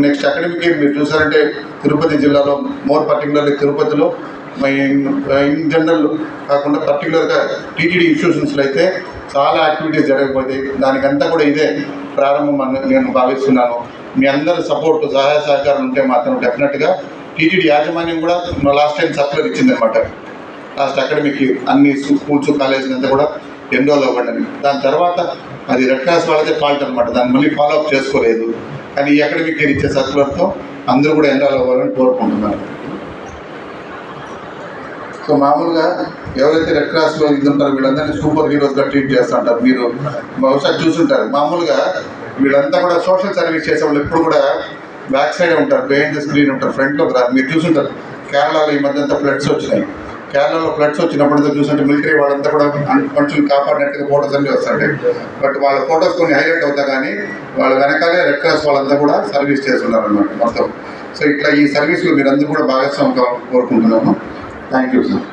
నెక్స్ట్ అకాడమిక్ ఇయర్ మీరు చూసారంటే తిరుపతి జిల్లాలో మోర్ పర్టికులర్లీ తిరుపతిలో ఇన్ జనరల్ కాకుండా పర్టికులర్గా టీటీడీ ఇన్స్టిట్యూషన్స్లో అయితే చాలా యాక్టివిటీస్ జరగకపోతాయి. దానికంతా కూడా ఇదే ప్రారంభం అని నేను భావిస్తున్నాను. మీ అందరి సపోర్ట్ సహాయ సహకారం ఉంటే మాత్రం డెఫినెట్గా టీటీడీ యాజమాన్యం కూడా లాస్ట్ టైం సర్కులర్ ఇచ్చిందనమాట. లాస్ట్ అకాడమిక్ ఇయర్ అన్ని స్కూల్స్ కాలేజీలు అంతా కూడా ఎన్రోల్ అవ్వండి. దాని తర్వాత అది రెడ్ క్రాస్ వాళ్ళదే ఫాల్ట్ అనమాట. దాన్ని మళ్ళీ ఫాలోఅప్ చేసుకోలేదు. కానీ ఈ అకాడమిక్ ఇయర్ ఇచ్చే సర్కులర్తో అందరూ కూడా ఎన్రోల్ అవ్వాలని కోరుకుంటున్నారు. సో మామూలుగా ఎవరైతే రెడ్ క్రాస్లో ఇది ఉంటారో వీళ్ళందరినీ సూపర్ హీరోస్గా ట్రీట్ చేస్తుంటారు. మీరు బహుశా చూసుంటారు. మామూలుగా వీళ్ళంతా కూడా సోషల్ సర్వీస్ చేసే వాళ్ళు ఎప్పుడు కూడా బ్యాక్ సైడే ఉంటారు, బిహైండ్ ద స్క్రీన్ ఉంటారు, ఫ్రంట్లోకి రాదు. మీరు చూసుంటారు కేరళలో ఈ మధ్య అంతా ఫ్లడ్స్ వచ్చినాయి. కేరళలో ఫ్లడ్స్ వచ్చినప్పుడు చూస్తుంటే మిలిటరీ వాళ్ళంతా కూడా మనుషులు కాపాడినట్టుగా ఫోటోస్ అన్నీ వస్తుంటాయి. బట్ వాళ్ళ ఫోటోస్ కొన్ని హైలైట్ అవుతాయి, కానీ వాళ్ళ వెనకాలే రెడ్ క్రాస్ వాళ్ళంతా కూడా సర్వీస్ చేస్తున్నారు అన్నమాట మొత్తం. సో ఇట్లా ఈ సర్వీస్లో మీరందరూ కూడా భాగస్వామ్యం కోరుకుంటున్నాము. Thank you sir.